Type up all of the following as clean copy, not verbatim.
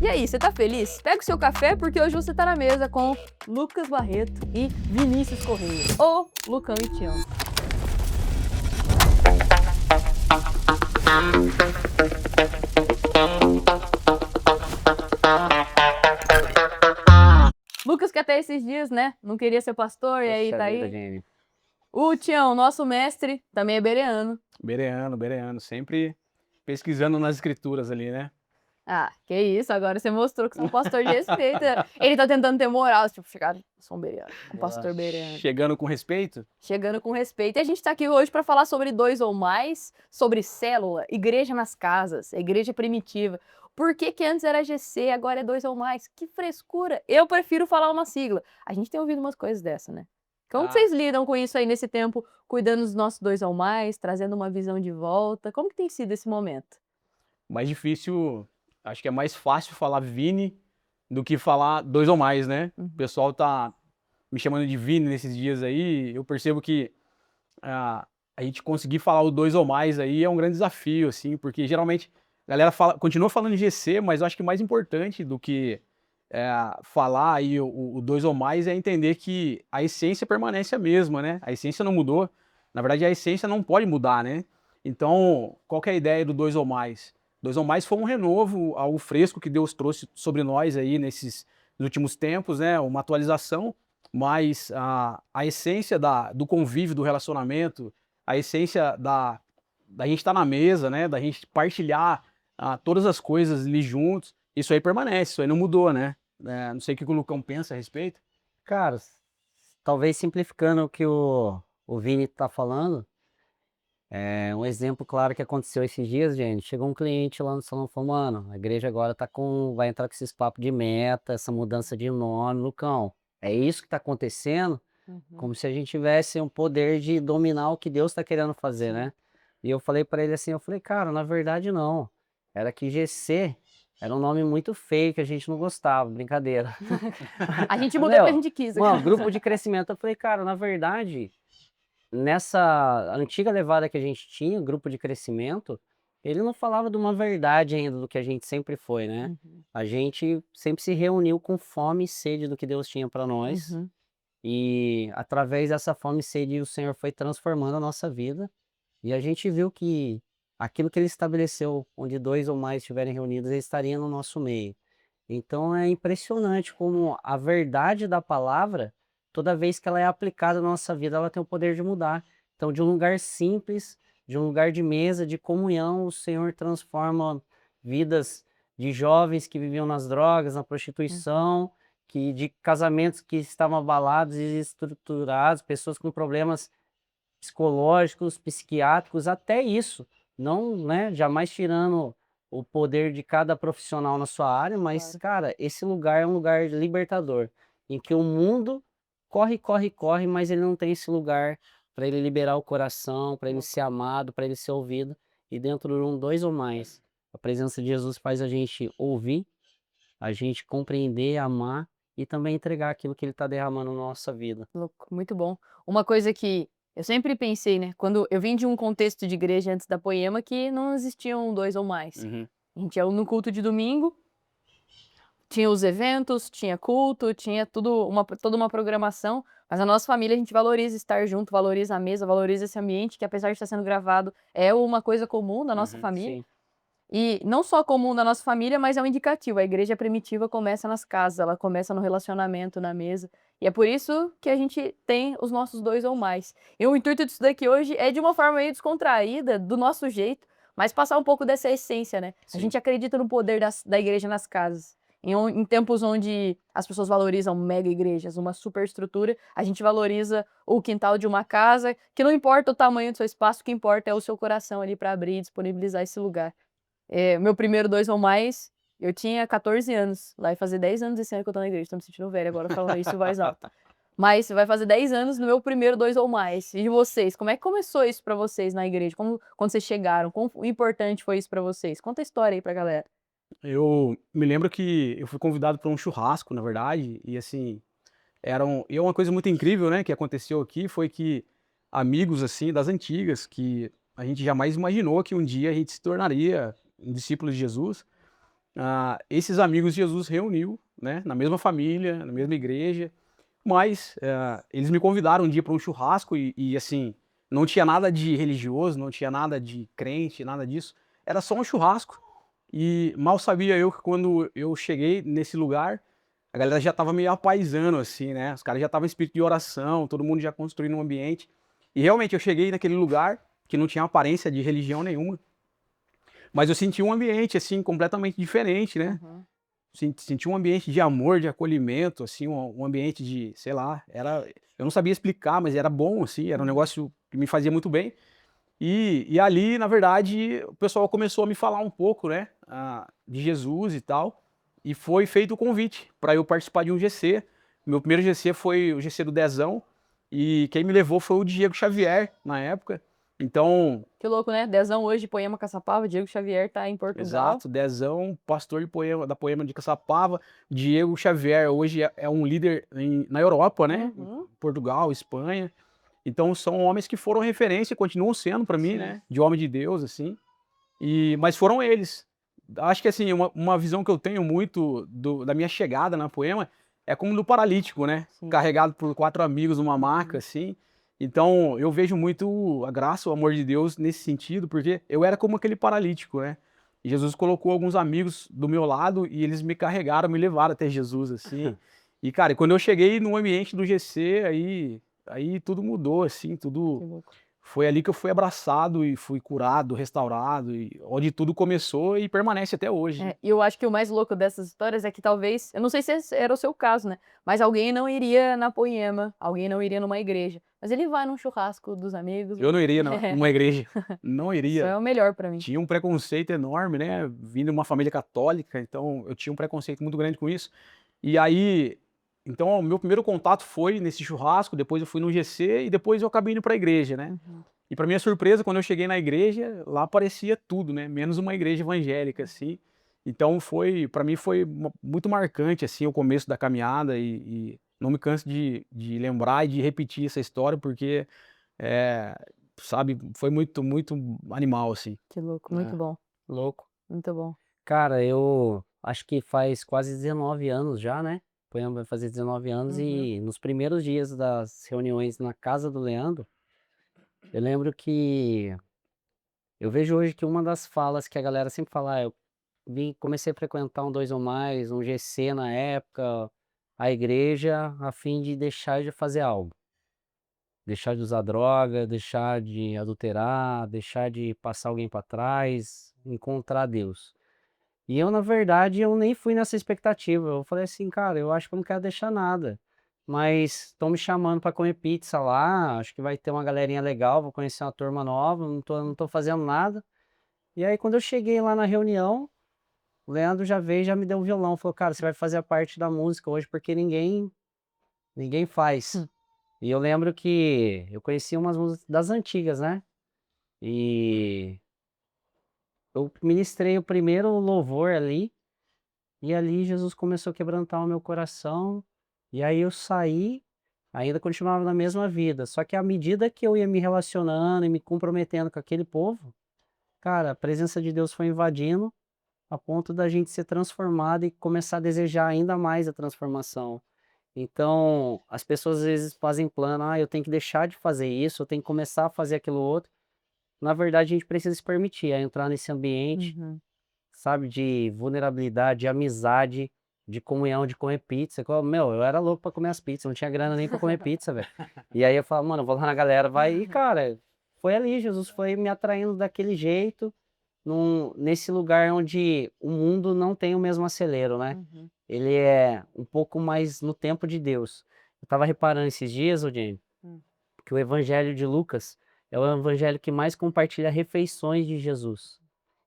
E aí, você tá feliz? Pega o seu café porque hoje você tá na mesa com Lucas Barreto e Vinícius Correia, ou Lucão e Tião. Lucas que até esses dias, né, não queria ser pastor, e aí tá aí. Jenny. O Tião, nosso mestre, também é bereano. Bereano, sempre pesquisando nas escrituras ali, né? Ah, que isso, agora você mostrou que você é um pastor de respeito. Ele tá tentando ter moral, tipo, chegar, sou um bereano, um pastor bereano. Chegando com respeito? Chegando com respeito. E a gente tá aqui hoje para falar sobre dois ou mais, sobre célula, igreja nas casas, igreja primitiva. Por que que antes era GC, agora é dois ou mais? Que frescura! Eu prefiro falar uma sigla. A gente tem ouvido umas coisas dessa, né? Como que vocês lidam com isso aí nesse tempo, cuidando dos nossos dois ou mais, trazendo uma visão de volta? Como que tem sido esse momento? Mais difícil, acho que é mais fácil falar Vini do que falar dois ou mais, né? O pessoal tá me chamando de Vini nesses dias aí. Eu percebo que a gente conseguir falar o dois ou mais aí é um grande desafio, assim, porque geralmente a galera continua falando de GC, mas eu acho que mais importante do que falar aí o dois ou mais é entender que a essência permanece a mesma, né? A essência não mudou. Na verdade, a essência não pode mudar, né? Então, qual que é a ideia do dois ou mais? Dois ou mais foi um renovo, algo fresco que Deus trouxe sobre nós aí nesses últimos tempos, né? Uma atualização, mas a essência do convívio, do relacionamento, a essência da gente estar na mesa, né? Da gente partilhar todas as coisas ali juntos, isso aí permanece, isso aí não mudou, né? Não sei o que o Lucão pensa a respeito. Cara, talvez simplificando o que o Vini tá falando, um exemplo claro que aconteceu esses dias, gente. Chegou um cliente lá no salão e falou, mano, a igreja agora vai entrar com esses papos de meta, essa mudança de nome, Lucão. É isso que tá acontecendo? Como se a gente tivesse um poder de dominar o que Deus tá querendo fazer, né? E eu falei para ele assim, eu falei, cara, na verdade não. Era que GC era um nome muito feio que a gente não gostava, brincadeira. A gente mudou porque a gente quis. Mano, grupo de crescimento. Eu falei, cara, na verdade, nessa antiga levada que a gente tinha, grupo de crescimento, ele não falava de uma verdade ainda do que a gente sempre foi, né? A gente sempre se reuniu com fome e sede do que Deus tinha para nós. E através dessa fome e sede, o Senhor foi transformando a nossa vida. E a gente viu que aquilo que ele estabeleceu, onde dois ou mais estiverem reunidos, ele estaria no nosso meio. Então é impressionante como a verdade da palavra, toda vez que ela é aplicada na nossa vida, ela tem o poder de mudar. Então, de um lugar simples, de um lugar de mesa, de comunhão, o Senhor transforma vidas de jovens que viviam nas drogas, na prostituição, de casamentos que estavam abalados e estruturados, pessoas com problemas psicológicos, psiquiátricos, até isso. Não, né, jamais tirando o poder de cada profissional na sua área, mas, cara, esse lugar é um lugar libertador, em que o mundo corre, mas ele não tem esse lugar para ele liberar o coração, para ele ser amado, para ele ser ouvido, e dentro de um, dois ou mais, a presença de Jesus faz a gente ouvir, a gente compreender, amar e também entregar aquilo que ele está derramando na nossa vida. Louco, muito bom. Uma coisa que eu sempre pensei, né? Quando eu vim de um contexto de igreja antes da Poema que não existiam dois ou mais. A gente ia no culto de domingo, tinha os eventos, tinha culto, tinha toda uma programação, mas a nossa família a gente valoriza estar junto, valoriza a mesa, valoriza esse ambiente que apesar de estar sendo gravado é uma coisa comum da nossa família. Sim. E não só comum da nossa família, mas é um indicativo. A igreja primitiva começa nas casas, ela começa no relacionamento, na mesa. E é por isso que a gente tem os nossos dois ou mais. E o intuito disso daqui hoje é de uma forma meio descontraída, do nosso jeito, mas passar um pouco dessa essência, né? A gente acredita no poder da igreja nas casas. Em tempos onde as pessoas valorizam mega igrejas, uma superestrutura, a gente valoriza o quintal de uma casa, que não importa o tamanho do seu espaço, o que importa é o seu coração ali para abrir e disponibilizar esse lugar. Meu primeiro dois ou mais, eu tinha 14 anos. Vai fazer 10 anos esse ano que eu tô na igreja. Tô me sentindo velha agora falando isso em voz alta. Mas vai fazer 10 anos no meu primeiro dois ou mais. E de vocês, como é que começou isso pra vocês na igreja? Quando vocês chegaram? Quão importante foi isso pra vocês? Conta a história aí pra galera. Eu me lembro que eu fui convidado para um churrasco, na verdade, e assim, e uma coisa muito incrível, né, que aconteceu aqui foi que amigos, assim, das antigas, que a gente jamais imaginou que um dia a gente se tornaria um discípulo de Jesus, esses amigos Jesus reuniu, né, na mesma família, na mesma igreja, mas eles me convidaram um dia para um churrasco e, assim, não tinha nada de religioso, não tinha nada de crente, nada disso, era só um churrasco. E mal sabia eu que quando eu cheguei nesse lugar, a galera já estava meio apaisando, assim, né? Os caras já estavam em espírito de oração, todo mundo já construindo um ambiente. E realmente eu cheguei naquele lugar que não tinha aparência de religião nenhuma, mas eu senti um ambiente, assim, completamente diferente, né? Uhum. Senti um ambiente de amor, de acolhimento, assim, um ambiente de, sei lá, eu não sabia explicar, mas era bom, assim, era um negócio que me fazia muito bem. E ali, na verdade, o pessoal começou a me falar um pouco, né, de Jesus e tal, e foi feito o convite para eu participar de um GC. Meu primeiro GC foi o GC do Dezão, e quem me levou foi o Diego Xavier, na época. Então, Que louco, né? Dezão hoje, Poema Caçapava, Diego Xavier tá em Portugal. exato, Dezão, pastor de poema, da Poema de Caçapava. Diego Xavier hoje é um líder na Europa, né, em Uhum. Portugal, Espanha. Então são homens que foram referência e continuam sendo para mim, Sim. né, de homem de Deus, assim. Mas foram eles. Acho que assim, uma visão que eu tenho muito da minha chegada na Poema é como do paralítico, né? Sim. Carregado por 4 amigos numa maca, assim. Então eu vejo muito a graça, o amor de Deus nesse sentido, porque eu era como aquele paralítico, né? E Jesus colocou alguns amigos do meu lado e eles me carregaram, me levaram até Jesus, assim. E, cara, quando eu cheguei no ambiente do GC, aí tudo mudou, assim, tudo. Que louco. Foi ali que eu fui abraçado e fui curado, restaurado, e onde tudo começou e permanece até hoje, né. E eu acho que o mais louco dessas histórias é que talvez, eu não sei se esse era o seu caso, né, mas alguém não iria na Poema, alguém não iria numa igreja, mas ele vai num churrasco dos amigos. Eu não iria numa igreja, não Isso iria. é o melhor pra mim. Tinha um preconceito enorme, né, vindo de uma família católica, então eu tinha um preconceito muito grande com isso. E aí, então o meu primeiro contato foi nesse churrasco, depois eu fui no GC e depois eu acabei indo para a igreja, né. Uhum. E para minha surpresa, quando eu cheguei na igreja, lá aparecia tudo, né, menos uma igreja evangélica, assim. Então para mim foi muito marcante, assim, o começo da caminhada e não me canso de lembrar e de repetir essa história, porque, eh, sabe, foi muito, muito animal, assim. Que louco, muito É, bom, louco. muito bom. Cara, eu acho que faz quase 19 anos já, né? Poema vai fazer 19 anos Uhum. e nos primeiros dias das reuniões na casa do Leandro, eu lembro que eu vejo hoje que uma das falas que a galera sempre fala, eu comecei a frequentar um dois ou mais, um GC na época, a igreja, a fim de deixar de fazer algo. Deixar de usar droga, deixar de adulterar, deixar de passar alguém para trás, encontrar Deus. E eu, na verdade, eu nem fui nessa expectativa. Eu falei assim, cara, eu acho que eu não quero deixar nada. Mas estão me chamando para comer pizza lá, acho que vai ter uma galerinha legal, vou conhecer uma turma nova, não tô fazendo nada. E aí, quando eu cheguei lá na reunião, o Leandro já veio e já me deu um violão. Falou, cara, você vai fazer a parte da música hoje porque ninguém faz. Hum. E eu lembro que eu conhecia umas músicas das antigas, né? E eu ministrei o primeiro louvor ali. E ali Jesus começou a quebrantar o meu coração, e aí eu saí, ainda continuava na mesma vida, só que à medida que eu ia me relacionando e me comprometendo com aquele povo, cara, a presença de Deus foi invadindo, a ponto da gente ser transformado e começar a desejar ainda mais a transformação. Então, as pessoas às vezes fazem plano, eu tenho que deixar de fazer isso, eu tenho que começar a fazer aquilo outro. Na verdade, a gente precisa se permitir a entrar nesse ambiente, Uhum. sabe, de vulnerabilidade, de amizade, de comunhão, de comer pizza. Meu, eu era louco pra comer as pizzas, não tinha grana nem pra comer pizza, velho. E aí eu falava, mano, eu vou lá na galera, vai. E, cara, foi ali, Jesus foi me atraindo daquele jeito, nesse lugar onde o mundo não tem o mesmo acelero, né? Uhum. Ele é um pouco mais no tempo de Deus. Eu tava reparando esses dias, ô Jenny, Hum. que o evangelho de Lucas é o evangelho que mais compartilha refeições de Jesus.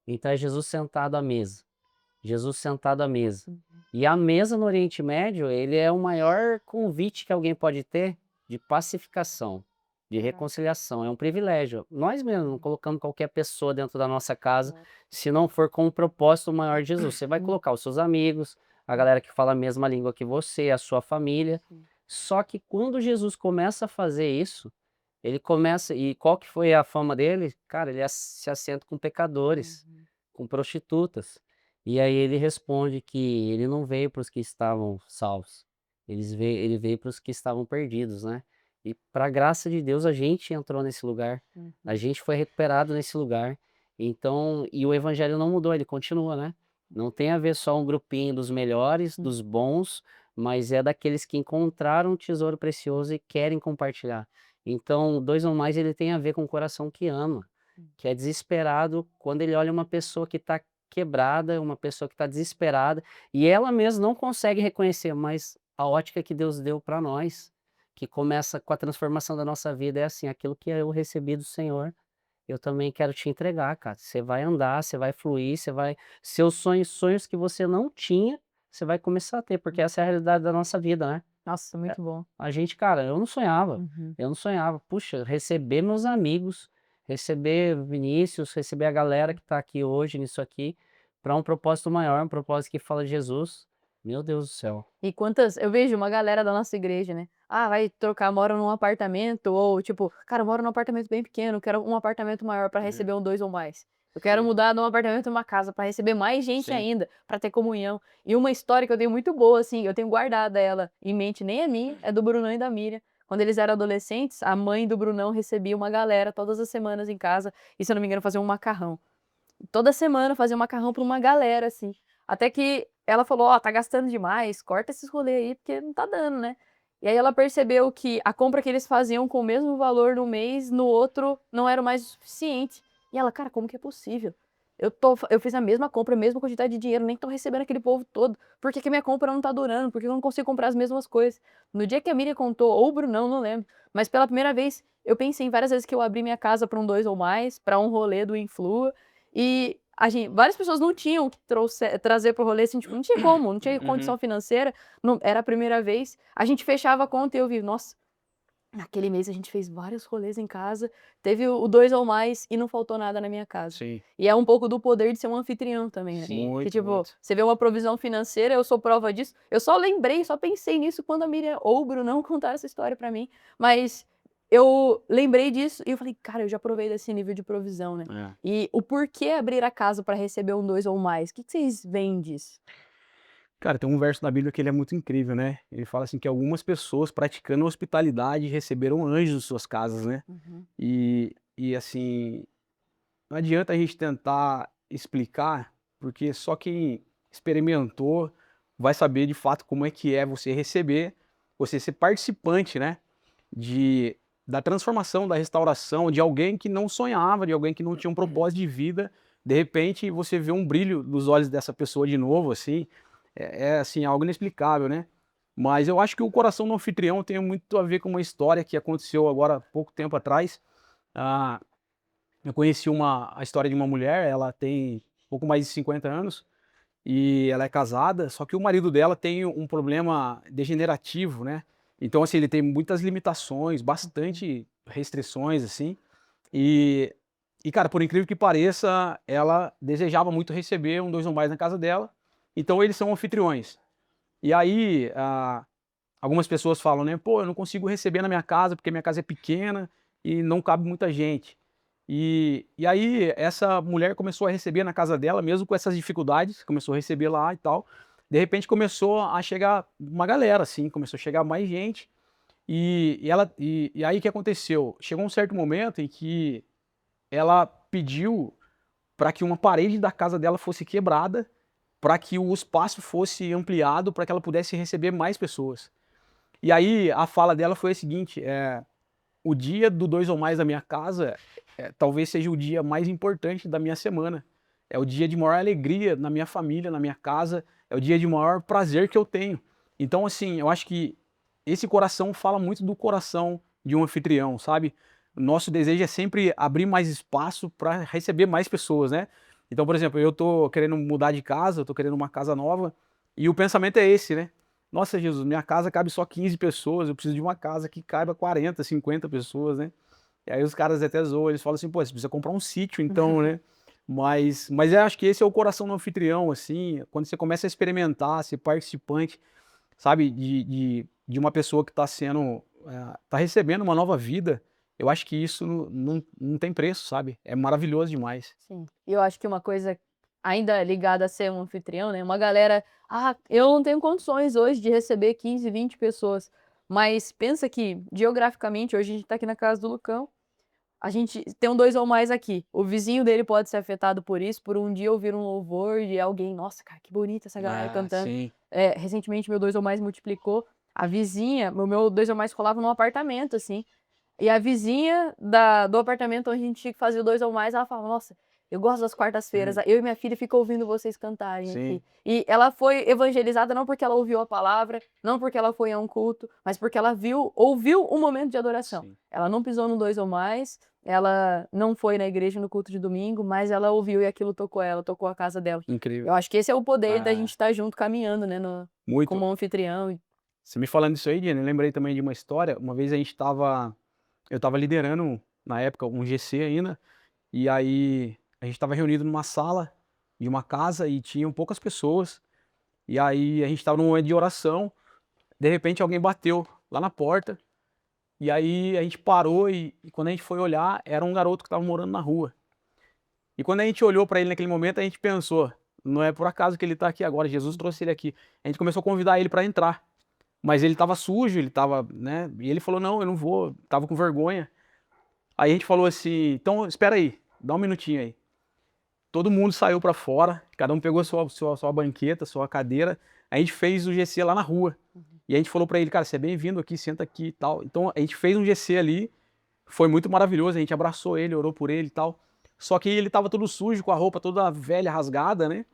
Então é Jesus sentado à mesa. Jesus sentado à mesa. Uhum. E a mesa no Oriente Médio, ele é o maior convite que alguém pode ter de pacificação, de Caraca. reconciliação. É um privilégio. Nós mesmos não colocamos qualquer pessoa dentro da nossa casa, Claro. se não for com o propósito maior de Jesus. Você vai colocar os seus amigos, a galera que fala a mesma língua que você, a sua família. Sim. Só que quando Jesus começa a fazer isso, ele começa. E qual que foi a fama dele? Cara, ele se assenta com pecadores, Uhum. com prostitutas. E aí ele responde que ele não veio para os que estavam salvos, ele veio para os que estavam perdidos, né? E para graça de Deus a gente entrou nesse lugar, a gente foi recuperado nesse lugar. Então, e o evangelho não mudou, ele continua, né? Não tem a ver só um grupinho dos melhores, dos bons, mas é daqueles que encontraram um tesouro precioso e querem compartilhar. Então, dois ou mais ele tem a ver com o coração que ama, que é desesperado quando ele olha uma pessoa que está quebrada, uma pessoa que está desesperada, e ela mesma não consegue reconhecer, mas a ótica que Deus deu para nós, que começa com a transformação da nossa vida, é assim: aquilo que eu recebi do Senhor, eu também quero te entregar, cara. Você vai andar, você vai fluir, você vai. Seus sonhos, sonhos que você não tinha, você vai começar a ter, porque essa é a realidade da nossa vida, né? Nossa, muito bom. A gente, cara, eu não sonhava. Uhum. Eu não sonhava. Puxa, receber meus amigos, receber Vinícius, receber a galera que tá aqui hoje nisso aqui, para um propósito maior, um propósito que fala de Jesus. Meu Deus do céu. E quantas eu vejo uma galera da nossa igreja, né, ah, vai trocar, mora num apartamento ou tipo: "Cara, eu moro num apartamento bem pequeno, quero um apartamento maior pra receber um 2 ou mais. Eu quero Sim. mudar de um apartamento pra uma casa pra receber mais gente Sim. ainda, pra ter comunhão". E uma história que eu tenho muito boa, assim, eu tenho guardada ela em mente, nem é minha, é do Brunão e da Miriam. Quando eles eram adolescentes, a mãe do Brunão recebia uma galera todas as semanas em casa e, se eu não me engano, fazia um macarrão. Toda semana fazia um macarrão pra uma galera, assim. Até que ela falou: "Ó, tá gastando demais, corta esses rolê aí, porque não tá dando, né". E aí ela percebeu que a compra que eles faziam com o mesmo valor no mês, no outro não era mais o suficiente. E ela: "Cara, como que é possível? Eu fiz a mesma compra, a mesma quantidade de dinheiro, nem tô recebendo aquele povo todo. Por que que a minha compra não tá durando? Por que eu não consigo comprar as mesmas coisas?". No dia que a Miriam contou, ou o Brunão, não lembro, mas pela primeira vez eu pensei em várias vezes que eu abri minha casa pra um 2 ou mais, pra um rolê do Influa, e várias pessoas não tinham o que trazer para o rolê, assim, tipo, não tinha como, não tinha Uhum. condição financeira, não era a primeira vez. A gente fechava a conta e eu vi: "Nossa, naquele mês a gente fez vários rolês em casa, teve o 2 ou mais e não faltou nada na minha casa". Sim, E é um pouco do poder de ser um anfitrião também, né. Sim. Que muito, tipo, muito. você vê uma provisão financeira, eu sou prova disso. Eu só lembrei, só pensei nisso quando a Miriam ou o Brunão contaram essa história pra mim, mas eu lembrei disso e eu falei: "Cara, eu já provei desse nível de provisão, né". É. E o porquê abrir a casa pra receber um 2 ou mais? O que que vocês veem disso? Cara, tem um verso na Bíblia que ele é muito incrível, né? Ele fala assim que algumas pessoas praticando hospitalidade receberam anjos em suas casas, né? Uhum, E assim, não adianta a gente tentar explicar, porque só quem experimentou vai saber de fato como é que é você receber, você ser participante, né, de da transformação, da restauração de alguém que não sonhava, de alguém que não tinha um propósito de vida. De repente, você vê um brilho nos olhos dessa pessoa de novo, assim, assim, algo inexplicável, né. Mas eu acho que o coração do anfitrião tem muito a ver com uma história que aconteceu agora há pouco tempo atrás. Ah, eu conheci a história de uma mulher, ela tem pouco mais de 50 anos e ela é casada, só que o marido dela tem um problema degenerativo, né. Então, assim, ele tem muitas limitações, uhum, bastante restrições, assim, e cara, por incrível que pareça, ela desejava muito receber um 2 ou mais na casa dela, então eles são anfitriões. E aí, algumas pessoas falam, né: "Pô, eu não consigo receber na minha casa, porque minha casa é pequena e não cabe muita gente". E aí essa mulher começou a receber na casa dela, mesmo com essas dificuldades, começou a receber lá e tal. De repente começou a chegar uma galera, assim, começou a chegar mais gente, e aí o que aconteceu? Chegou um certo momento em que ela pediu para que uma parede da casa dela fosse quebrada, para que o espaço fosse ampliado, para que ela pudesse receber mais pessoas. E aí a fala dela foi a seguinte, o dia do 2 ou mais da minha casa, talvez seja o dia mais importante da minha semana. É o dia de maior alegria na minha família, na minha casa, é o dia de maior prazer que eu tenho. Então, assim, eu acho que esse coração fala muito do coração de um anfitrião, sabe. O nosso desejo é sempre abrir mais espaço para receber mais pessoas, né. Então, por exemplo, eu tô querendo mudar de casa, eu tô querendo uma casa nova, e o pensamento é esse, né. "Nossa, Jesus, minha casa cabe só 15 pessoas, eu preciso de uma casa que caiba 40, 50 pessoas, né". E aí os caras até zoam, eles falam assim: "Pô, você precisa comprar um sítio então, né". Mas eu acho que esse é o coração do anfitrião, assim, quando você começa a experimentar, ser participante, sabe, de uma pessoa que está sendo, tá recebendo uma nova vida, eu acho que isso não tem preço, sabe, é maravilhoso demais. sim. E eu acho que uma coisa ainda ligada a ser um anfitrião, né, uma galera: "Ah, eu não tenho condições hoje de receber 15, 20 pessoas", mas pensa que geograficamente hoje a gente tá aqui na casa do Lucão, a gente tem um 2 ou mais aqui, o vizinho dele pode ser afetado por isso, por um dia ouvir um louvor de alguém: "Nossa, cara, que bonita essa galera Ah, cantando". sim. Recentemente meu 2 ou mais multiplicou, a vizinha o meu 2 ou mais colava num apartamento, assim, e a vizinha do apartamento onde a gente fazia o 2 ou mais, ela falava: "Nossa, eu gosto das quartas-feiras, Uhum. eu e minha filha fica ouvindo vocês cantarem Sim, aqui". E ela foi evangelizada não porque ela ouviu a palavra, não porque ela foi a um culto, mas porque ela ouviu um momento de adoração. sim. Ela não pisou no 2 ou mais, ela não foi na igreja no culto de domingo, mas ela ouviu e aquilo tocou ela, tocou a casa dela. Incrível. Eu acho que esse é o poder da gente Ah, estar junto caminhando, né, muito. como anfitrião e Você me falando isso aí, Diana, eu lembrei também de uma história. Uma vez eu estava liderando, na época, um GC ainda, e aí a gente estava reunido numa sala de uma casa e tinham poucas pessoas. E aí a gente estava num momento de oração, de repente alguém bateu lá na porta, e aí a gente parou e quando a gente foi olhar, era um garoto que estava morando na rua. E quando a gente olhou para ele naquele momento, a gente pensou, não é por acaso que ele está aqui agora, Jesus trouxe ele aqui. A gente começou a convidar ele para entrar. Mas ele estava sujo, ele estava, né? E ele falou: "Não, eu não vou", estava com vergonha. Aí a gente falou assim: "Então, espera aí, dá um minutinho aí". Todo mundo saiu para fora, cada um pegou sua banqueta, sua cadeira. A gente fez o GC lá na rua. E a gente falou para ele: "Cara, você é bem-vindo aqui, senta aqui e tal". Então a gente fez um GC ali, foi muito maravilhoso, a gente abraçou ele, orou por ele e tal. Só que ele estava todo sujo, com a roupa toda velha, rasgada, né?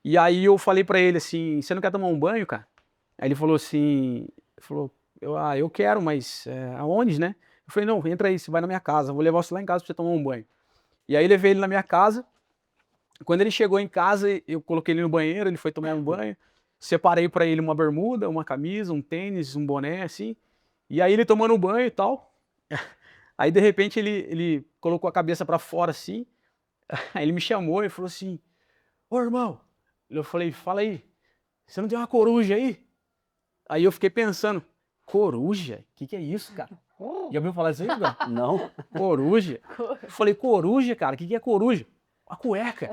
E aí eu falei pra ele assim: "Você não quer tomar um banho, cara?" Aí ele falou assim, ele falou: eu quero, mas, aonde, né?" Eu falei: "Não, entra aí, você vai na minha casa, eu vou levar você lá em casa pra você tomar um banho". E aí levei ele na minha casa, quando ele chegou em casa, eu coloquei ele no banheiro, ele foi tomar um banho, separei pra ele uma bermuda, uma camisa, um tênis, um boné, assim, e aí ele tomando banho e tal, aí de repente ele colocou a cabeça pra fora assim, aí ele me chamou e falou assim: "Ô irmão", eu falei: "Fala aí, você não tem uma coruja aí?" Aí eu fiquei pensando: "Coruja? Que é isso, cara?" Já ouviu falar isso aí, Igor? Não? Coruja? Eu falei: "Coruja, cara? Que é coruja?" "Uma cueca."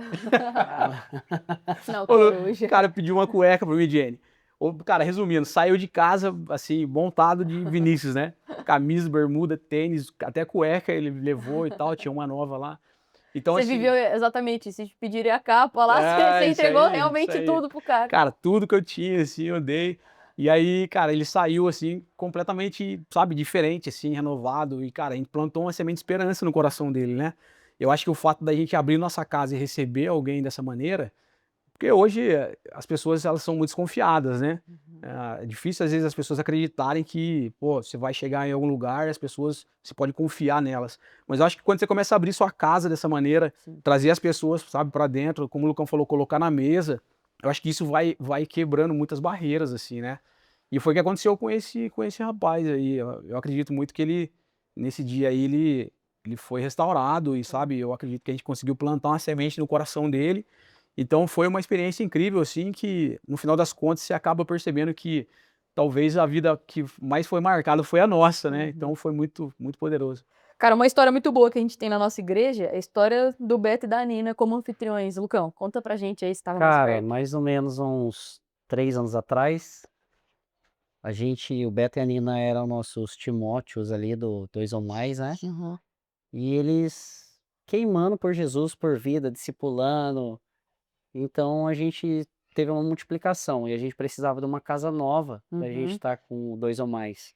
não, O coruja. cara pediu uma cueca pra mim, Jenny. O cara, resumindo, saiu de casa, assim, montado de Vinícius, né? Camisa, bermuda, tênis, até cueca ele levou e tal, tinha uma nova lá. Então, Você assim, viveu exatamente, se te pedirem a capa lá, você isso entregou aí, isso realmente aí. tudo pro cara. Cara, tudo que eu tinha, assim, eu dei. E aí, cara, ele saiu, assim, completamente, sabe, diferente, assim, renovado. E, cara, a gente plantou uma semente de esperança no coração dele, né? Eu acho que o fato da gente abrir nossa casa e receber alguém dessa maneira, porque hoje as pessoas elas são muito desconfiadas, né? É difícil às vezes as pessoas acreditarem que, pô, você vai chegar em algum lugar, as pessoas, você pode confiar nelas. Mas eu acho que quando você começa a abrir sua casa dessa maneira, Sim. trazer as pessoas, sabe, para dentro, como o Lucão falou, colocar na mesa, eu acho que isso vai quebrando muitas barreiras, assim, né? E foi o que aconteceu com esse rapaz aí. Eu acredito muito que ele, nesse dia aí, ele foi restaurado e, sabe, eu acredito que a gente conseguiu plantar uma semente no coração dele. Então foi uma experiência incrível, assim, que no final das contas você acaba percebendo que talvez a vida que mais foi marcada foi a nossa, né? Então Uhum. foi muito, muito poderoso. Cara, uma história muito boa que a gente tem na nossa igreja é a história do Beto e da Nina como anfitriões. Lucão, conta pra gente aí, se estava mais Cara, perto. mais ou menos uns 3 anos atrás, o Beto e a Nina eram nossos Timóteos ali do 2 ou mais, né? Uhum. E eles queimando por Jesus, por vida, discipulando. Então a gente teve uma multiplicação e a gente precisava de uma casa nova pra gente Uhum. estar com 2 ou mais.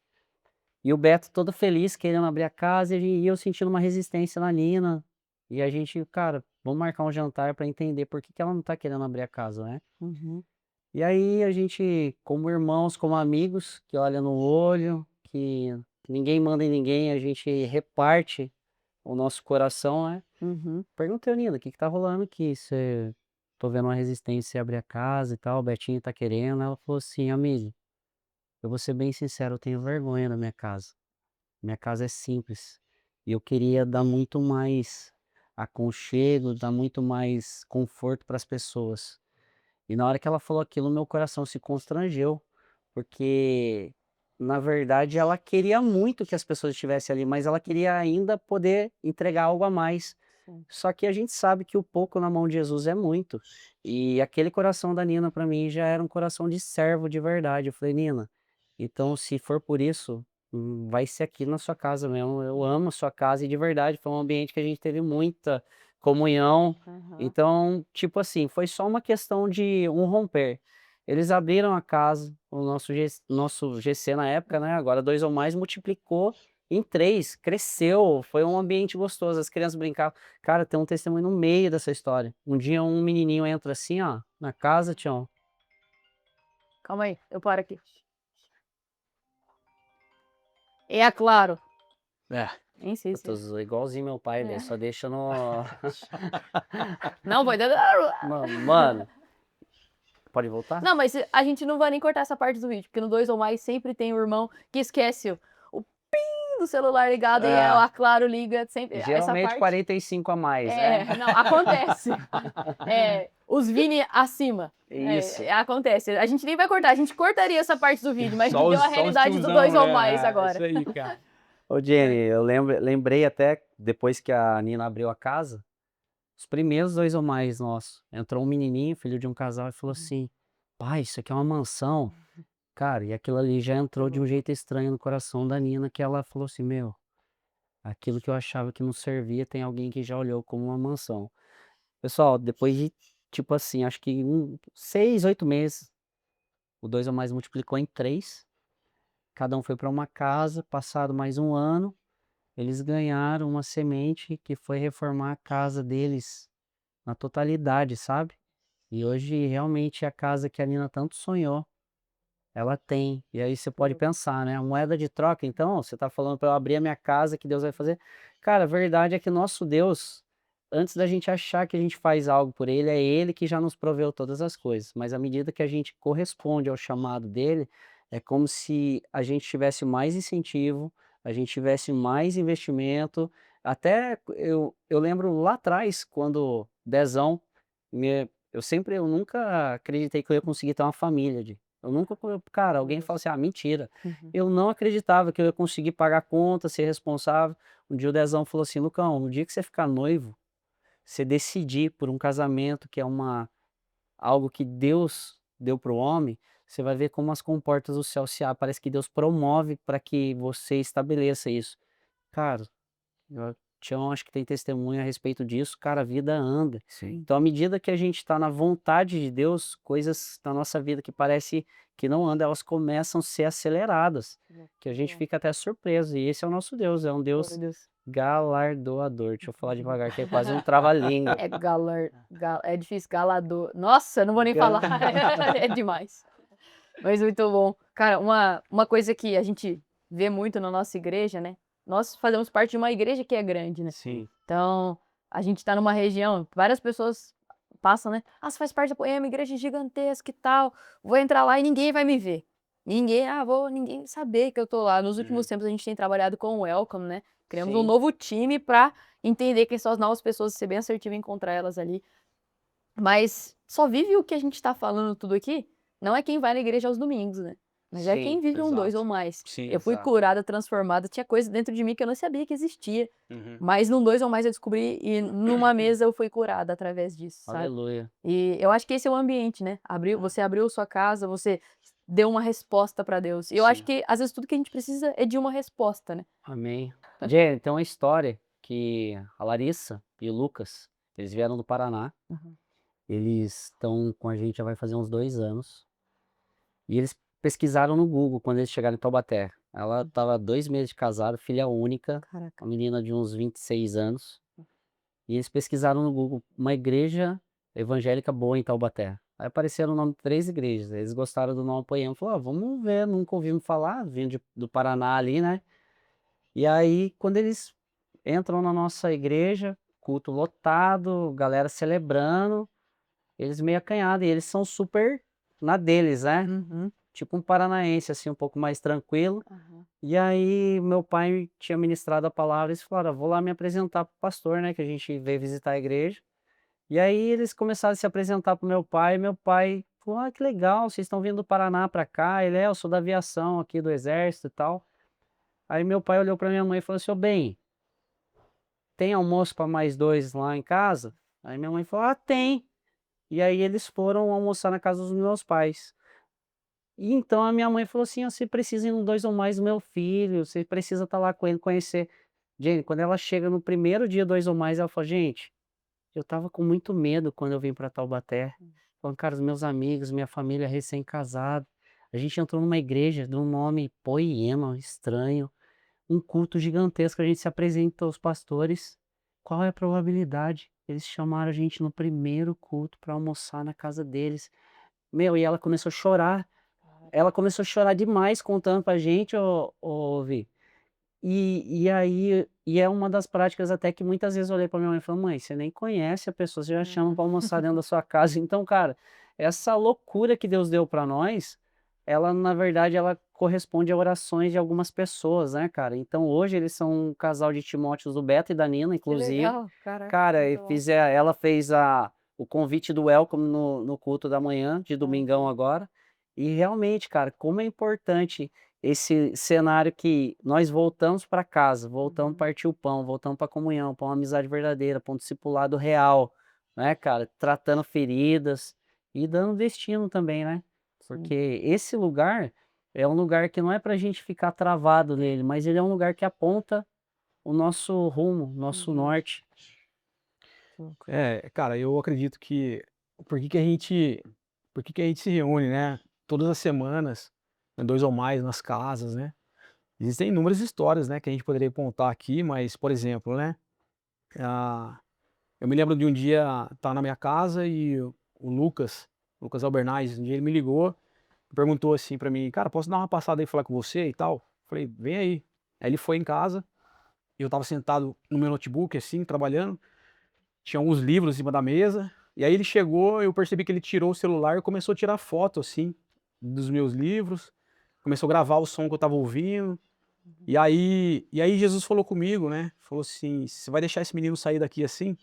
E o Beto todo feliz, querendo abrir a casa, e eu sentindo uma resistência na Nina. E a gente, cara, vamos marcar um jantar pra entender por que que ela não tá querendo abrir a casa, né? Uhum. E aí a gente, como irmãos, como amigos, que olha no olho, que ninguém manda em ninguém, a gente reparte o nosso coração, né? Uhum. Perguntei, Nina, o que que tá rolando aqui? Tô vendo uma resistência em abrir a casa e tal, o Betinho tá querendo. Ela falou assim, amigo, eu vou ser bem sincero, eu tenho vergonha da minha casa. Minha casa é simples. E eu queria dar muito mais aconchego, dar muito mais conforto para as pessoas. E na hora que ela falou aquilo, meu coração se constrangeu, porque na verdade ela queria muito que as pessoas estivessem ali, mas ela queria ainda poder entregar algo a mais. Sim. Só que a gente sabe que o pouco na mão de Jesus é muito. E aquele coração da Nina para mim já era um coração de servo de verdade. Eu falei, Nina, então se for por isso, vai ser aqui na sua casa mesmo. Eu amo a sua casa e de verdade foi um ambiente que a gente teve muita comunhão. Aham. Então, tipo assim, foi só uma questão de um romper. Eles abriram a casa, o nosso GC na época, né? Agora dois ou mais multiplicou em três, cresceu, foi um ambiente gostoso, as crianças brincavam. Cara, tem um testemunho no meio dessa história. Um dia um menininho entra assim, ó, na casa, Tião. Calma aí, eu paro aqui. É claro. É. Nem sei Eu se tô igualzinho meu pai, ele É. só deixa no. Não, vai dar. Mano, pode voltar? Não, mas a gente não vai nem cortar essa parte do vídeo, porque no dois ou mais sempre tem o irmão que esquece o pin do celular ligado e a Claro liga sempre. Essa Geralmente parte 45 a mais, né? não, acontece. Os Vini acima. Isso. Acontece. A gente nem vai cortar, a gente cortaria essa parte do vídeo, mas Só deu os- a só os realidade do tiozão, dois ou né? mais agora. Isso aí, cara. Ô, Jenny, eu lembrei até depois que a Nina abriu a casa, os primeiros dois ou mais nossos. Entrou um menininho, filho de um casal, e falou assim: pai, isso aqui é uma mansão. Cara, e aquilo ali já entrou de um jeito estranho no coração da Nina, que ela falou assim: meu, aquilo que eu achava que não servia, tem alguém que já olhou como uma mansão. Pessoal, depois de, tipo assim, acho que 6, 8 meses, o dois ou mais multiplicou em três. Cada um foi para uma casa, passado mais um ano. Eles ganharam uma semente que foi reformar a casa deles na totalidade, sabe? E hoje realmente a casa que a Nina tanto sonhou, ela tem. E aí você pode pensar, né? A moeda de troca, então, você tá falando para eu abrir a minha casa que Deus vai fazer. Cara, a verdade é que nosso Deus, antes da gente achar que a gente faz algo por ele, é ele que já nos proveu todas as coisas. Mas à medida que a gente corresponde ao chamado dele, é como se a gente tivesse mais incentivo, a gente tivesse mais investimento. Até eu lembro lá atrás, quando Dezão, eu nunca acreditei que eu ia conseguir ter uma família, eu nunca, cara, alguém fala assim, ah, mentira. Uhum. Eu não acreditava que eu ia conseguir pagar conta, ser responsável. Um dia o Dezão falou assim, Lucão, no dia que você ficar noivo, você decidir por um casamento que é algo que Deus deu para o homem, você vai ver como as comportas do céu se abrem. Parece que Deus promove para que você estabeleça isso. Cara, o Tião acho que tem testemunho a respeito disso, cara, a vida anda. Sim. Então, à medida que a gente está na vontade de Deus, coisas na nossa vida que parece que não andam, elas começam a ser aceleradas, que a gente fica até surpreso. E esse é o nosso Deus, é um Glória a Deus Deus. galardoador. Deixa eu falar devagar, que é quase um trava-língua. É difícil, galador. Nossa, eu não vou nem falar. É demais. Mas muito bom. Cara, uma coisa que a gente vê muito na nossa igreja, né? Nós fazemos parte de uma igreja que é grande, né? Sim. Então, a gente tá numa região, várias pessoas passam, né? Ah, você faz parte da Poema, igreja gigantesca e tal. Vou entrar lá e ninguém vai me ver. Ninguém saber que eu tô lá. Nos últimos tempos a gente tem trabalhado com o Welcome, né? Criamos um Sim. novo time pra entender quem são as novas pessoas, ser bem assertivo em encontrar elas ali. Mas só vive o que a gente tá falando tudo aqui, não é quem vai na igreja aos domingos, né? Mas é quem Sim, vive um dois exato. ou mais. Sim, Eu fui exato. curada, transformada, tinha coisa dentro de mim que eu não sabia que existia. Uhum. Mas num dois ou mais eu descobri e numa mesa eu fui curada através disso, sabe? Aleluia. E eu acho que esse é o ambiente, né? Você abriu sua casa, você deu uma resposta pra Deus. E eu acho Sim. que às vezes tudo que a gente precisa é de uma resposta, né? Amém. Jenny, tem uma história que a Larissa e o Lucas, eles vieram do Paraná. Uhum. Eles estão com a gente já vai fazer uns 2 anos. E eles pesquisaram no Google quando eles chegaram em Taubaté. Ela estava 2 meses de casada, filha única, Caraca. uma menina de uns 26 anos. E eles pesquisaram no Google uma igreja evangélica boa em Taubaté. Aí apareceram o nome de 3 igrejas. Eles gostaram do nome Poema. Falaram, ah, vamos ver, nunca ouvimos falar, vindo do Paraná ali, né? E aí, quando eles entram na nossa igreja, culto lotado, galera celebrando, eles meio acanhados, e eles são super na deles, né? Uhum. Tipo um paranaense, assim, um pouco mais tranquilo. Uhum. E aí, meu pai tinha ministrado a palavra, e eles falaram, "Ah, vou lá me apresentar pro pastor, né, que a gente veio visitar a igreja." E aí, eles começaram a se apresentar pro meu pai falou, ah, que legal, vocês estão vindo do Paraná pra cá, eu sou da aviação aqui do exército e tal. Aí meu pai olhou pra minha mãe e falou assim, ô bem, tem almoço para mais 2 lá em casa? Aí minha mãe falou: "Ah, tem". E aí eles foram almoçar na casa dos meus pais. E então a minha mãe falou assim: "Ó, você precisa ir no 2 ou mais do meu filho, você precisa estar lá com ele, conhecer". Gente, quando ela chega no primeiro dia 2 ou mais, ela fala: "Gente, eu estava com muito medo quando eu vim para Taubaté". Falando: "Cara, os meus amigos, minha família recém-casado, a gente entrou numa igreja de um nome Poema, estranho, um culto gigantesco, a gente se apresenta aos pastores, qual é a probabilidade? Eles chamaram a gente no primeiro culto para almoçar na casa deles". Meu, e ela começou a chorar. Ela começou a chorar demais contando pra gente, Vi. E é uma das práticas até que muitas vezes eu olhei pra minha mãe e falei: "Mãe, você nem conhece a pessoa, você já chama pra almoçar dentro da sua casa". Então, cara, essa loucura que Deus deu pra nós, ela na verdade ela corresponde a orações de algumas pessoas, né, cara. Então hoje eles são um casal de Timóteos, do Beto e da Nina, Que inclusive. legal, caraca, Cara, muito bom. ela fez o convite do welcome no culto da manhã, de domingão Uhum, agora. E realmente, cara, como é importante esse cenário que nós voltamos para casa, voltamos a uhum, partir o pão, voltamos para comunhão, para uma amizade verdadeira, para um discipulado real, né, cara? Tratando feridas e dando destino também, né? sim. Porque esse lugar é um lugar que não é para a gente ficar travado nele, mas ele é um lugar que aponta o nosso rumo, nosso Uhum, norte. sim. Cara, eu acredito que por que que a gente por que que a gente se reúne, né, todas as semanas, né, 2 ou mais nas casas, né. Existem inúmeras histórias, né, que a gente poderia contar aqui, mas, por exemplo, né, ah, eu me lembro de um dia estar na minha casa e o Lucas Albernaz, um dia ele me ligou, perguntou assim pra mim: "Cara, posso dar uma passada aí e falar com você e tal?" Falei: "Vem aí". Aí ele foi em casa, e eu estava sentado no meu notebook, assim, trabalhando, tinha alguns livros em cima da mesa, e aí ele chegou, eu percebi que ele tirou o celular e começou a tirar foto, assim, dos meus livros, começou a gravar o som que eu estava ouvindo. E aí Jesus falou comigo, né, falou assim: "Você vai deixar esse menino sair daqui assim?"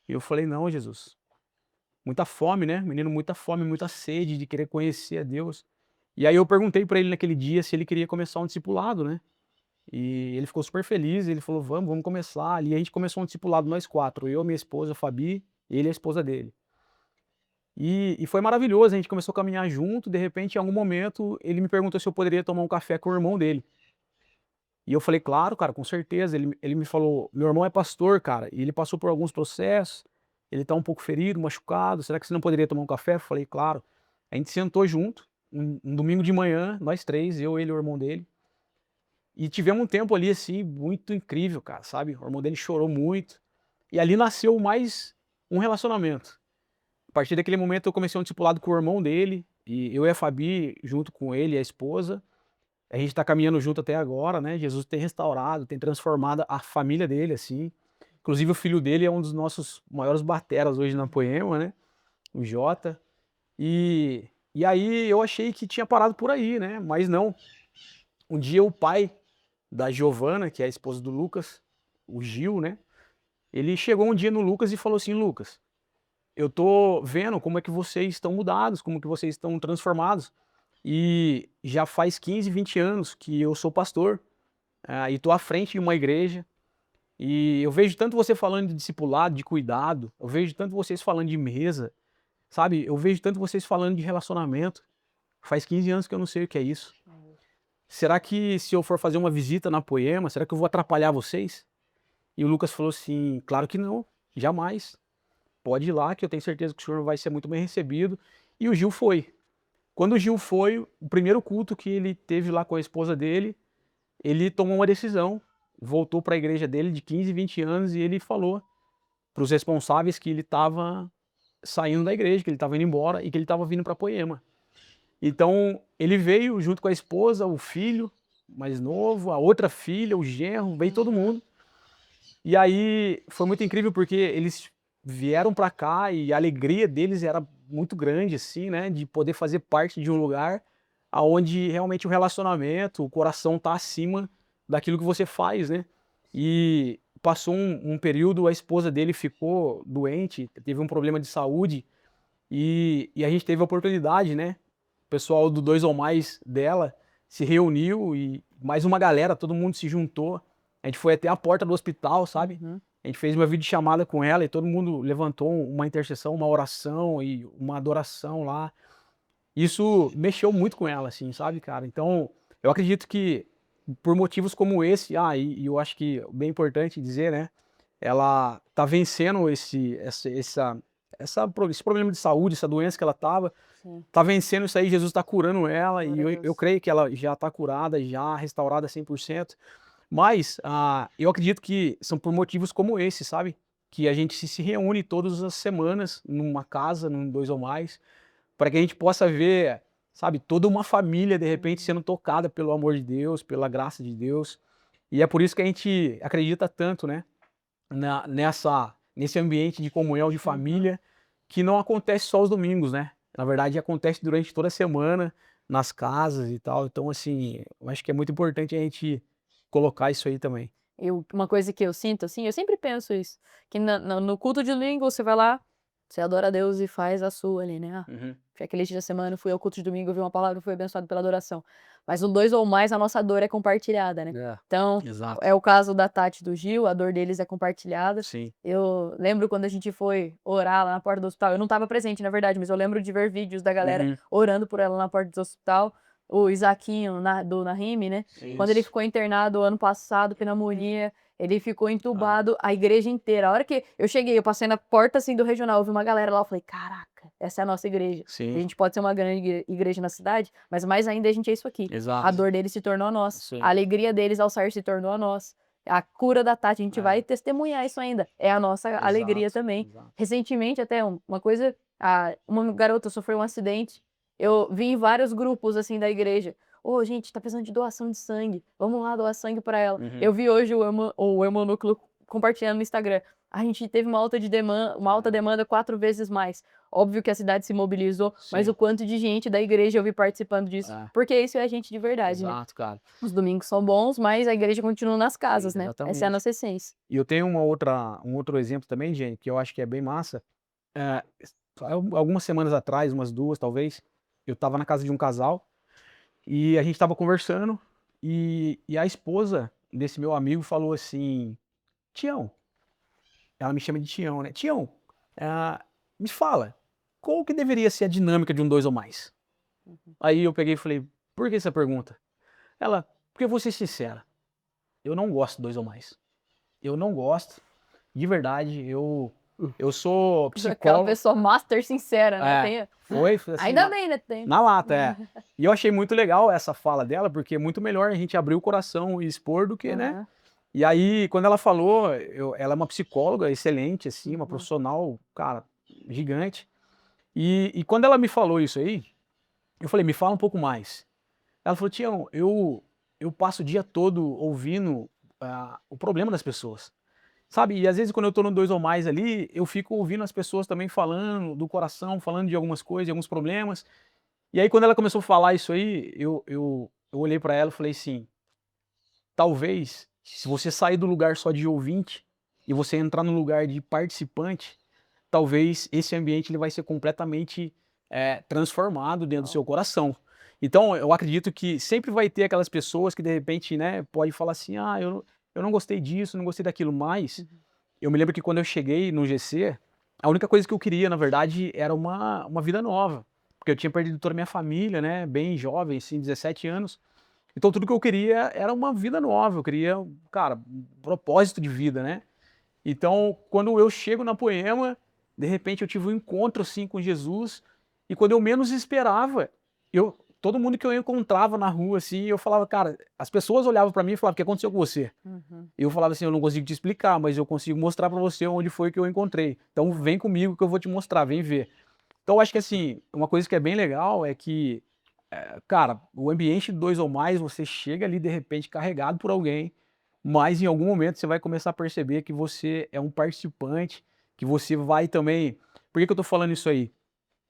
E eu falei: "Não, Jesus". Muita fome, né, menino, muita fome, muita sede de querer conhecer a Deus. E aí eu perguntei pra ele naquele dia se ele queria começar um discipulado, né, e ele ficou super feliz, ele falou: vamos começar". Ali a gente começou um discipulado nós 4, eu, minha esposa, a Fabi, ele e a esposa dele. E foi maravilhoso, a gente começou a caminhar junto, de repente, em algum momento, ele me perguntou se eu poderia tomar um café com o irmão dele. E eu falei: "Claro, cara, com certeza". Ele me falou: "Meu irmão é pastor, cara, e ele passou por alguns processos, ele tá um pouco ferido, machucado, será que você não poderia tomar um café?" Eu falei: "Claro". A gente sentou junto, um domingo de manhã, nós 3, eu, ele e o irmão dele, e tivemos um tempo ali, assim, muito incrível, cara, sabe. O irmão dele chorou muito, e ali nasceu mais um relacionamento. A partir daquele momento eu comecei um discipulado com o irmão dele, e eu e a Fabi junto com ele e a esposa, a gente tá caminhando junto até agora, né, Jesus tem restaurado, tem transformado a família dele, assim. Inclusive o filho dele é um dos nossos maiores bateras hoje na Poema, né, o Jota. E aí eu achei que tinha parado por aí, né, mas não. Um dia o pai da Giovana, que é a esposa do Lucas, o Gil, né, ele chegou um dia no Lucas e falou assim: "Lucas, eu tô vendo como é que vocês estão mudados, como que vocês estão transformados, e já faz 15, 20 anos que eu sou pastor, e tô à frente de uma igreja, e eu vejo tanto você falando de discipulado, de cuidado, eu vejo tanto vocês falando de mesa, sabe, eu vejo tanto vocês falando de relacionamento, faz 15 anos que eu não sei o que é isso. Será que se eu for fazer uma visita na Poema, será que eu vou atrapalhar vocês?" E o Lucas falou assim: "Claro que não, jamais. Pode ir lá que eu tenho certeza que o senhor vai ser muito bem recebido". E o Gil foi. Quando o Gil foi, o primeiro culto que ele teve lá com a esposa dele, ele tomou uma decisão, voltou para a igreja dele de 15, 20 anos e ele falou para os responsáveis que ele estava saindo da igreja, que ele estava indo embora e que ele estava vindo para Poema. Então, ele veio junto com a esposa, o filho mais novo, a outra filha, o genro, veio todo mundo. E aí foi muito incrível porque eles vieram para cá e a alegria deles era muito grande, assim, né, de poder fazer parte de um lugar aonde realmente o relacionamento, o coração tá acima daquilo que você faz, né. E passou um período, a esposa dele ficou doente, teve um problema de saúde, e a gente teve a oportunidade, né, o pessoal do 2 ou mais dela se reuniu e mais uma galera, todo mundo se juntou A gente foi até a porta do hospital, sabe? Uhum. A gente fez uma videochamada com ela e todo mundo levantou uma intercessão, uma oração e uma adoração lá. Isso mexeu muito com ela, assim, sabe, cara? Então, eu acredito que por motivos como esse, e eu acho que bem importante dizer, né? Ela tá vencendo esse problema de saúde, essa doença que ela tava, Sim. tá vencendo isso aí, Jesus tá curando ela, e Glória a eu Deus. creio que ela já tá curada, já restaurada 100%. Mas eu acredito que são por motivos como esse, sabe? Que a gente se reúne todas as semanas numa casa, num dois ou mais, para que a gente possa ver, sabe, toda uma família de repente sendo tocada pelo amor de Deus, pela graça de Deus. E é por isso que a gente acredita tanto, né, nesse ambiente de comunhão de família, que não acontece só os domingos, né? Na verdade, acontece durante toda a semana, nas casas e tal. Então, assim, eu acho que é muito importante a gente colocar isso aí também. Uma coisa que eu sinto, assim, eu sempre penso isso, que no culto de domingo você vai lá, você adora a Deus e faz a sua ali, né? Uhum. Fui aquele dia da semana, fui ao culto de domingo, ouvi uma palavra, fui abençoado pela adoração. Mas no 2 ou mais, a nossa dor é compartilhada, né? É. Então, Exato. é o caso da Tati e do Gil, a dor deles é compartilhada. Sim. Eu lembro quando a gente foi orar lá na porta do hospital, eu não estava presente, na verdade, mas eu lembro de ver vídeos da galera Uhum. orando por ela na porta do hospital. O Isaquinho, do Nahime, né? Quando ele ficou internado ano passado, pneumonia, ele ficou entubado, a igreja inteira. A hora que eu cheguei, eu passei na porta, assim, do regional, eu vi uma galera lá, eu falei, caraca, essa é a nossa igreja. A Sim. gente pode ser uma grande igreja na cidade, mas mais ainda a gente é isso aqui. Exato. A dor deles se tornou a nossa. Sim. A alegria deles ao sair se tornou a nossa. A cura da Tati, a gente vai testemunhar isso ainda. É a nossa alegria também. Exato. Recentemente, até uma coisa, uma garota sofreu um acidente. Eu vi em vários grupos, assim, da igreja. Ô, gente, tá precisando de doação de sangue. Vamos lá doar sangue pra ela. Uhum. Eu vi hoje o Hemonúcleo compartilhando no Instagram. A gente teve uma alta demanda 4 vezes mais. Óbvio que a cidade se mobilizou, mas Sim. o quanto de gente da igreja eu vi participando disso. É. Porque isso é a gente de verdade, né? Exato, cara. Os domingos são bons, mas a igreja continua nas casas, né? Essa é a Exatamente. nossa essência. E eu tenho um outro exemplo também, gente, que eu acho que é bem massa. É, algumas semanas atrás, umas 2 talvez, eu estava na casa de um casal e a gente estava conversando e a esposa desse meu amigo falou assim: Tião, ela me chama de Tião, né? Tião, me fala, qual que deveria ser a dinâmica de um dois ou mais? Aí eu peguei e falei: por que essa pergunta? Ela: porque eu vou ser sincera, eu não gosto de dois ou mais. Eu não gosto, de verdade, eu sou Aquela psicólogo. pessoa master sincera, né? Foi assim, Ainda bem, né? Tem. na lata. E eu achei muito legal essa fala dela, porque é muito melhor a gente abrir o coração e expor do que, né? Aham. E aí, quando ela falou, ela é uma psicóloga excelente, assim, uma Uhum. profissional, cara, gigante. E quando ela me falou isso aí, eu falei: me fala um pouco mais. Ela falou: Tião, eu passo o dia todo ouvindo o problema das pessoas. Sabe, e às vezes quando eu tô no dois ou mais ali, eu fico ouvindo as pessoas também falando do coração, falando de algumas coisas, de alguns problemas. E aí quando ela começou a falar isso aí, eu olhei pra ela e falei assim: talvez, se você sair do lugar só de ouvinte e você entrar no lugar de participante, talvez esse ambiente ele vai ser completamente transformado dentro do seu coração. Então, eu acredito que sempre vai ter aquelas pessoas que de repente, né, pode falar assim: eu não gostei disso, não gostei daquilo, mas eu me lembro que quando eu cheguei no GC, a única coisa que eu queria, na verdade, era uma vida nova. Porque eu tinha perdido toda a minha família, né, bem jovem, assim, 17 anos. Então tudo que eu queria era uma vida nova, eu queria, cara, um propósito de vida, né. Então, quando eu chego na Poema, de repente eu tive um encontro, assim, com Jesus, e quando eu menos esperava, todo mundo que eu encontrava na rua, assim, eu falava: cara, as pessoas olhavam pra mim e falavam: o que aconteceu com você? Uhum. Eu falava assim: eu não consigo te explicar, mas eu consigo mostrar pra você onde foi que eu encontrei. Então vem comigo que eu vou te mostrar, vem ver. Então eu acho que assim, uma coisa que é bem legal é que, cara, o ambiente de dois ou mais, você chega ali de repente carregado por alguém, mas em algum momento você vai começar a perceber que você é um participante, que você vai também. Por que que eu tô falando isso aí?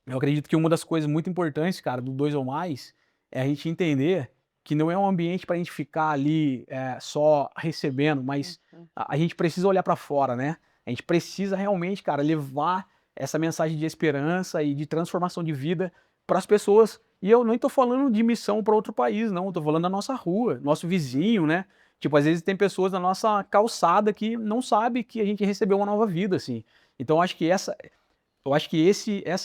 Eu acredito que uma das coisas muito importantes, cara, do dois ou mais, é a gente entender que não é um ambiente para a gente ficar ali só recebendo, mas a gente precisa olhar para fora, né? A gente precisa realmente, cara, levar essa mensagem de esperança e de transformação de vida para as pessoas. E eu nem tô falando de missão para outro país, não. Eu tô falando da nossa rua, nosso vizinho, né? Tipo, às vezes tem pessoas na nossa calçada que não sabe que a gente recebeu uma nova vida, assim. Então eu acho que essa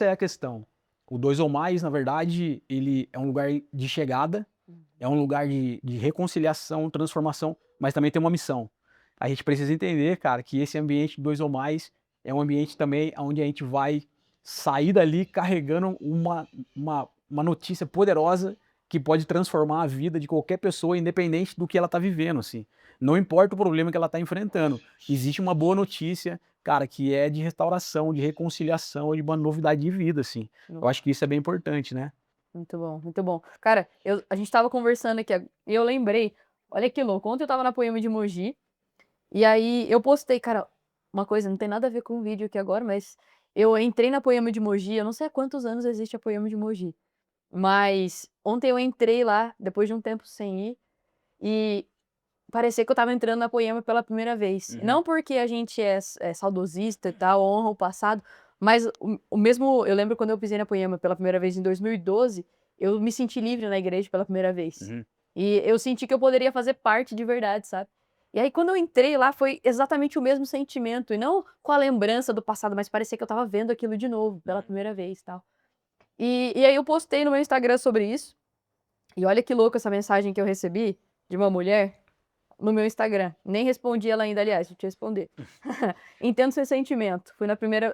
é a questão. O dois ou mais, na verdade, ele é um lugar de chegada, é um lugar de reconciliação, transformação, mas também tem uma missão. A gente precisa entender, cara, que esse ambiente dois ou mais é um ambiente também onde a gente vai sair dali carregando uma notícia poderosa que pode transformar a vida de qualquer pessoa, independente do que ela está vivendo, assim. Não importa o problema que ela está enfrentando. Existe uma boa notícia, cara, que é de restauração, de reconciliação, de uma novidade de vida, assim. Eu acho que isso é bem importante, né? Muito bom, muito bom. Cara, a gente tava conversando aqui e eu lembrei, olha que louco, ontem eu tava na Poema de Mogi, e aí eu postei, cara, uma coisa, não tem nada a ver com o vídeo aqui agora, mas eu entrei na Poema de Mogi, eu não sei há quantos anos existe a Poema de Mogi, mas ontem eu entrei lá, depois de um tempo sem ir, e parecia que eu estava entrando na Poema pela primeira vez. Não porque a gente é saudosista e tal, honra o passado, mas o mesmo eu lembro quando eu pisei na Poema pela primeira vez em 2012, eu me senti livre na igreja pela primeira vez. Uhum. E eu senti que eu poderia fazer parte de verdade, sabe. E aí quando eu entrei lá foi exatamente o mesmo sentimento, e não com a lembrança do passado, mas parecia que eu estava vendo aquilo de novo, pela primeira vez, tal. E aí eu postei no meu Instagram sobre isso, e olha que louco essa mensagem que eu recebi de uma mulher no meu Instagram. Nem respondi ela ainda, aliás, vou te responder. Entendo seu sentimento. Fui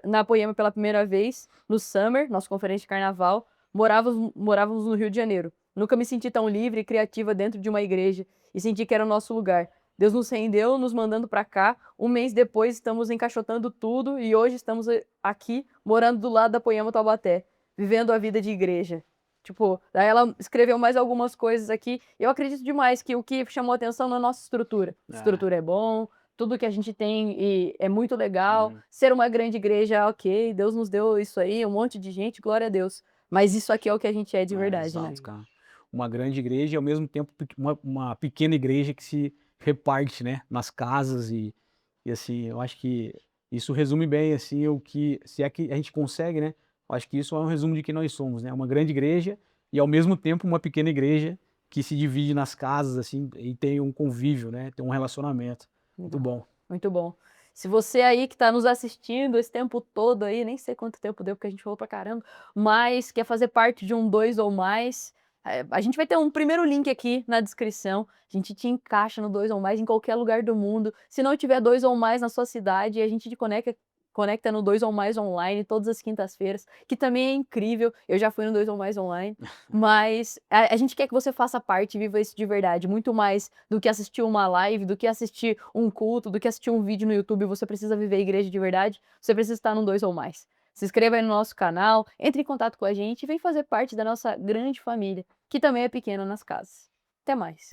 na Poema pela primeira vez, no Summer, nossa conferência de carnaval. Morávamos no Rio de Janeiro. Nunca me senti tão livre e criativa dentro de uma igreja e senti que era o nosso lugar. Deus nos rendeu, nos mandando pra cá. Um mês depois, estamos encaixotando tudo e hoje estamos aqui, morando do lado da Poema Taubaté, vivendo a vida de igreja. Tipo, daí ela escreveu mais algumas coisas aqui. Eu acredito demais que o que chamou atenção na nossa estrutura. Estrutura é bom, tudo que a gente tem é muito legal. Ser uma grande igreja, ok, Deus nos deu isso aí, um monte de gente, glória a Deus. Mas isso aqui é o que a gente é de verdade, né? Exato, cara. Uma grande igreja e ao mesmo tempo uma pequena igreja que se reparte, né, nas casas e assim, eu acho que isso resume bem, assim, o que se é que a gente consegue, né, eu acho que isso é um resumo de quem nós somos, né, uma grande igreja e ao mesmo tempo uma pequena igreja que se divide nas casas, assim, e tem um convívio, né, tem um relacionamento. Muito bom. Muito bom. Se você aí que está nos assistindo esse tempo todo aí, nem sei quanto tempo deu, porque a gente falou pra caramba, mas quer fazer parte de um dois ou mais, a gente vai ter um primeiro link aqui na descrição. A gente te encaixa no dois ou mais em qualquer lugar do mundo. Se não tiver dois ou mais na sua cidade, a gente te conecta no dois ou mais online todas as quintas-feiras, que também é incrível. Eu já fui no dois ou mais online, mas a gente quer que você faça parte e viva isso de verdade, muito mais do que assistir uma live, do que assistir um culto, do que assistir um vídeo no YouTube. Você precisa viver a igreja de verdade, você precisa estar no dois ou mais. Se inscreva aí no nosso canal, entre em contato com a gente e vem fazer parte da nossa grande família, que também é pequena nas casas. Até mais.